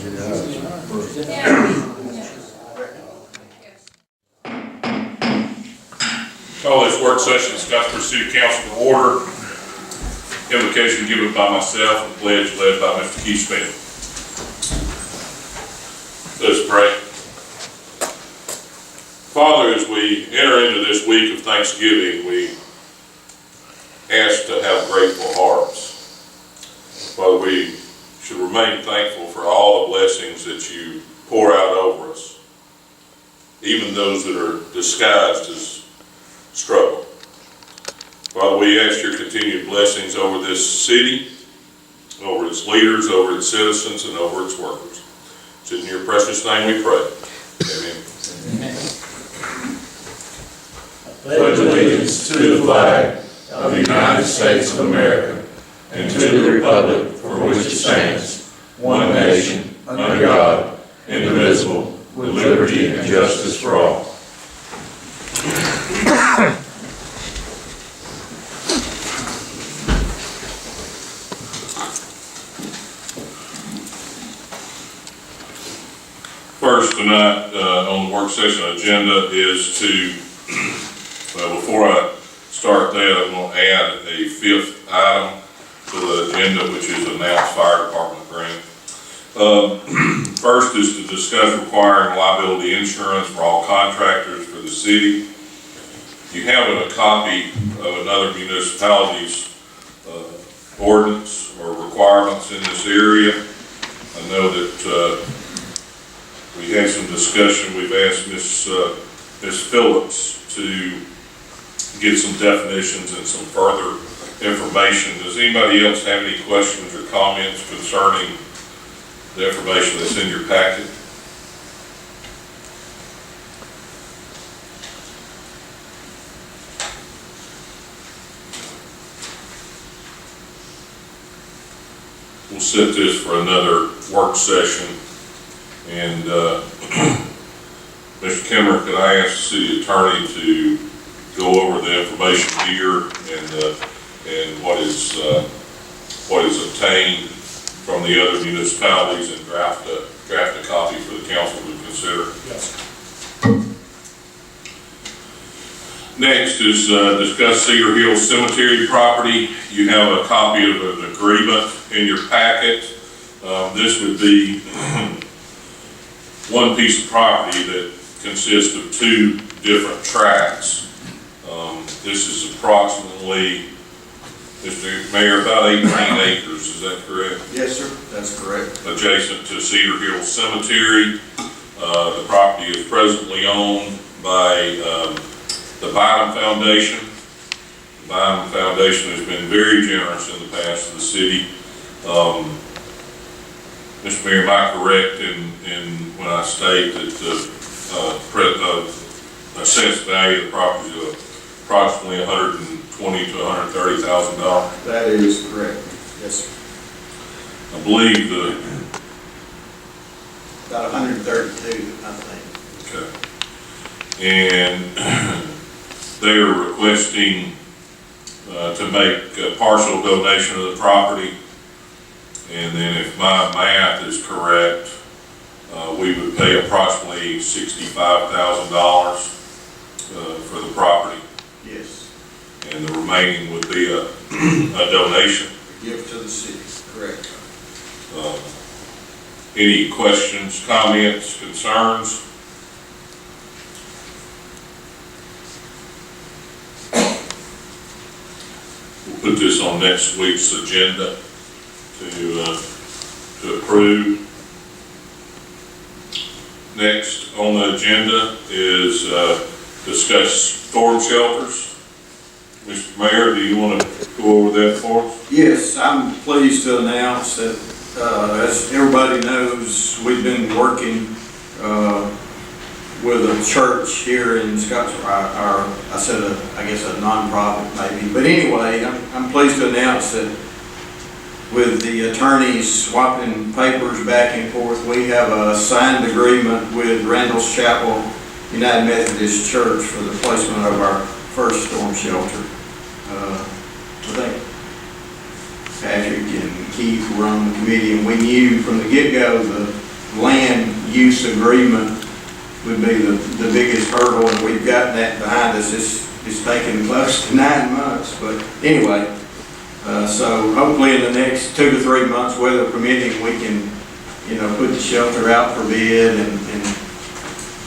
Call this work session of Scottsboro City Council to order. Invocation given by myself and pledge led by Mr. Keith Smith. Let's pray. Father, as we enter into this week of Thanksgiving, we ask to have grateful hearts. Father, we should remain thankful for all the blessings that you pour out over us, even those that are disguised as struggle. Father, we ask your continued blessings over this city, over its leaders, over its citizens, and over its workers. It's in your precious name we pray. Amen. Pledge allegiance to the flag of the United States of America and to the republic for which it stands, one nation, under God, indivisible, with liberty and justice for all. First tonight on the work session agenda is to, well, before I start that, I'm going to add a fifth item to the agenda, which is announced fire department grant. First is to discuss requiring liability insurance for all contractors for the city. You have a copy of another municipality's ordinance or requirements in this area. I know that we had some discussion. We've asked Ms. Phillips to get some definitions and some further information. Does anybody else have any questions or comments concerning the information that's in your packet? We'll set this for another work session. And Mr. Kimmer, could I ask the city attorney to go over the information here and what is obtained from the other municipalities and draft a copy for the council to consider? Yes. Next is discuss Cedar Hill Cemetery property. You have a copy of an agreement in your packet. This would be one piece of property that consists of two different tracts. This is approximately, Mr. Mayor, about 18 acres, is that correct? Yes, sir, that's correct. Adjacent to Cedar Hill Cemetery. The property is presently owned by the Bynum Foundation. The Bynum Foundation has been very generous in the past to the city. Mr. Mayor, am I correct in when I state that the assessed value of the property is approximately $120,000 to $130,000? That is correct. Yes, sir. I believe About 132, I okay. think. And they are requesting to make a partial donation of the property. And then if my math is correct, we would pay approximately $65,000 for the property. Yes. And the remaining would be a donation. Gift to the city, correct. Any questions, comments, concerns? We'll put this on next week's agenda to approve. Next on the agenda is discuss storm shelters. Mr. Mayor, do you want to go over that for us? Yes, I'm pleased to announce that, as everybody knows, we've been working with a church here in Scottsboro. I guess a nonprofit maybe. But anyway, I'm pleased to announce that with the attorneys swapping papers back and forth, we have a signed agreement with Randall's Chapel United Methodist Church for the placement of our first storm shelter. I think Patrick and Keith were on the committee, and we knew from the get-go land use agreement would be the biggest hurdle, and we've gotten that behind us. It's taken close to 9 months, but anyway, so hopefully in the next 2 to 3 months, weather permitting, we can, put the shelter out for bid and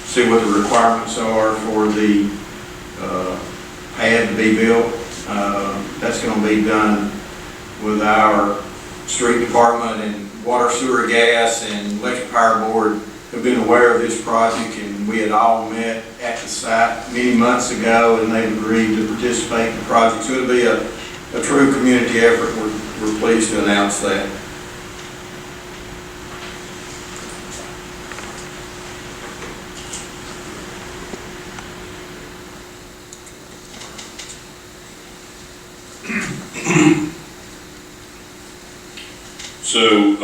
see what the requirements are for the pad to be built. That's going to be done with our street department and water, sewer, gas, and electric power board have been aware of this project, and we had all met at the site many months ago, and they've agreed to participate in the project. So it'll be a true community effort. We're pleased to announce that. So,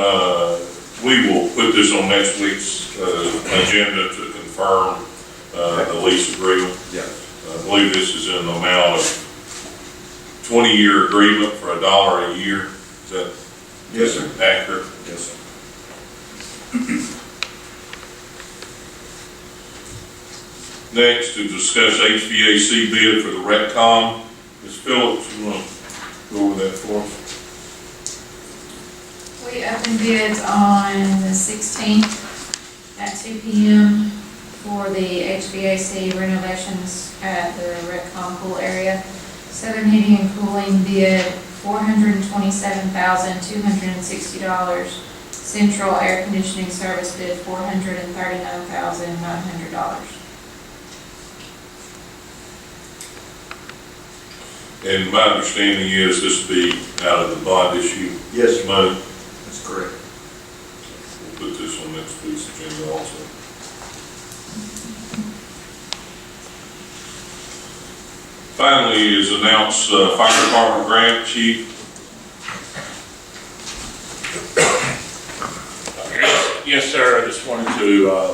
we will put this on next week's agenda to confirm the lease agreement. Yeah. I believe this is in the amount of 20-year agreement for $1 a year. Is that Yes, sir. accurate? Yes, sir. Next, to discuss HVAC bid for the RECCOM. Ms. Phillips, you want to go over that for us? We opened bids on the 16th at 2 p.m. for the HVAC renovations at the RECCOM pool area. Southern Heating and Cooling bid $427,260. Central Air Conditioning Service bid $439,900. And my understanding is this will be out of the bond issue Yes, sir. money. That's correct. We'll put this on next week's agenda also. Finally is announce fire department grant, chief. Yes, sir. I just wanted to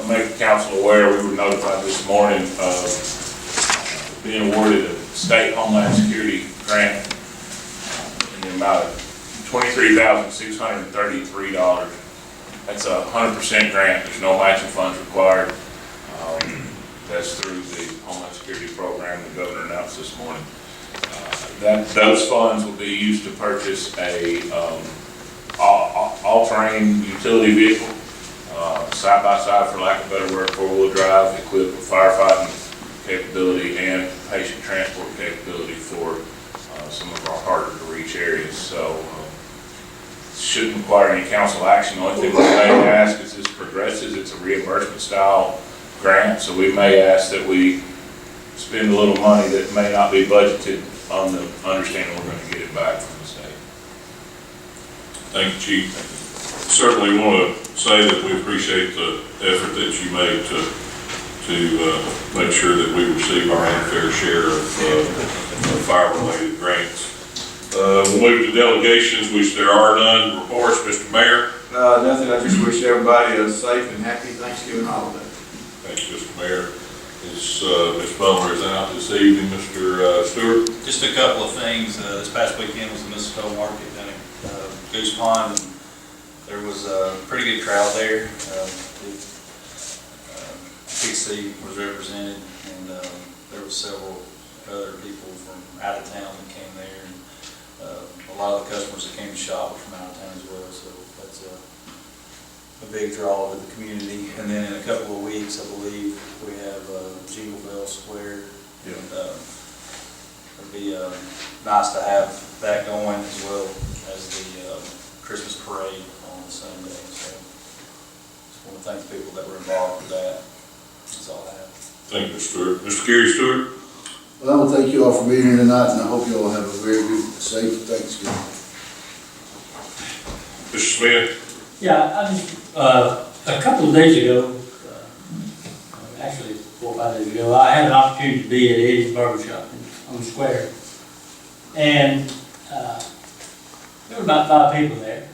make the council aware, we were notified this morning of being awarded a state Homeland Security grant in the amount of $23,633. That's a 100% grant. There's no matching funds required. That's through the Homeland Security program the governor announced this morning. Those funds will be used to purchase a all-terrain utility vehicle, side-by-side, for lack of a better word, four-wheel drive, equipped with firefighting capability and patient transport capability for some of our harder to reach areas. So shouldn't require any council action. The only thing we may ask as this progresses, it's a reimbursement style grant, so we may ask that we spend a little money that may not be budgeted on the understanding we're going to get it back from the state. Thank you, chief. Certainly want to say that we appreciate the effort that you made to make sure that we receive our unfair share of fire-related grants. We'll move to delegations, which there are none. Reports, Mr. Mayor. Nothing. I just wish everybody a safe and happy Thanksgiving holiday. Thank you, Mr. Mayor. Ms. Butler is out this evening. Mr. Stewart. Just a couple of things. This past weekend was the mistletoe market down at Goose Pond, and there was a pretty good crowd there. PC was represented, and there was several other people from out of town that came there, and a lot of the customers that came to shop were from out of town as well, so that's a big draw to the community. And then in a couple of weeks, I believe, we have Jingle Bell Square. Yeah. And, it'd be nice to have that going as well as the Christmas parade on Sunday. So just want to thank the people that were involved with that. That's all I have. Thank you, Mr. Stewart. Mr. Gary Stewart. Well, I want to thank you all for being here tonight, and I hope you all have a very good, safe Thanksgiving. Mr. Smith. Yeah, I just, a couple of days ago, actually 4 or 5 days ago, I had an opportunity to be at Eddie's Barber Shop on the square. And there were about 5 people there,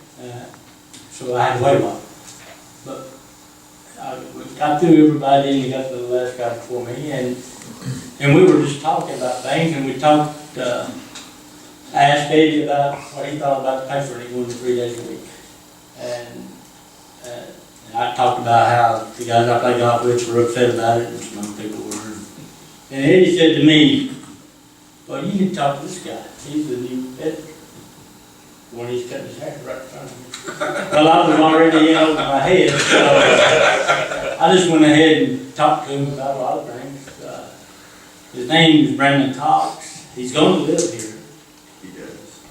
so I had to wait a while. But I got through everybody and got to the last guy before me, and we were just talking about things, and we talked, I asked Eddie about what he thought about the paper, and he wanted 3 days a week. And I I talked about how the guys I play golf with were upset about it, and some other people were. And Eddie said to me, well, you need to talk to this guy, he's the new editor. When he's cutting his hair right in front of me. Well, I was already in over my head, so I just went ahead and talked to him about a lot of things. His name is Brandon Cox, he's gonna live here.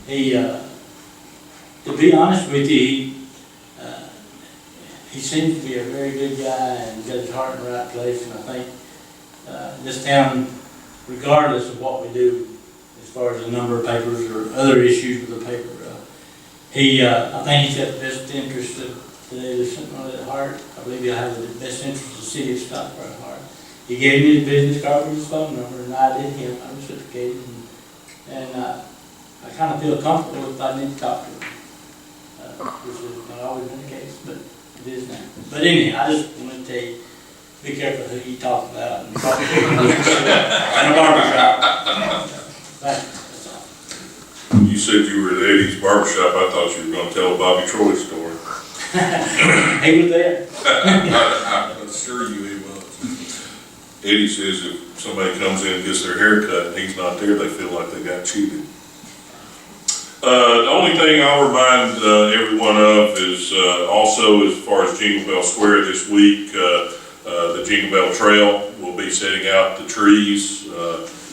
He does. To be honest with you, he seems to be a very good guy and got his heart in the right place, and I think this town, regardless of what we do, as far as the number of papers or other issues with the paper, I think he's got the best interest of the Sentinel at heart. I believe he'll have the best interest of the city of Scottsboro at heart. He gave me his business card with his phone number, and I did him. I reciprocated, and I kind of feel comfortable if I need to talk to him, which has not always been the case, but it is now. But anyhow, I just want to tell you, be careful who you talk about and talk to in a barbershop. Thank you. You said you were at Eddie's barbershop, I thought you were gonna tell a Bobby Troy story. He was there. I assure you he was. Eddie says if somebody comes in and gets their hair cut and he's not there, they feel like they got cheated. The only thing I'll remind everyone of is also as far as Jingle Bell Square this week, the Jingle Bell Trail will be setting out the trees.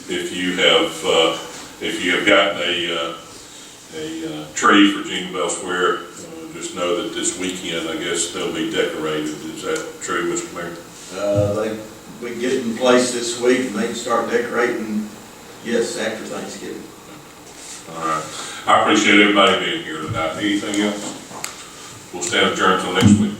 If you have gotten a tree for Jingle Bell Square, just know that this weekend, I guess, they'll be decorated. Is that true, Mr. Mayor? We get in place this week and they can start decorating, yes, after Thanksgiving. All right. I appreciate everybody being here tonight. Anything else? We'll stand adjourned until next week.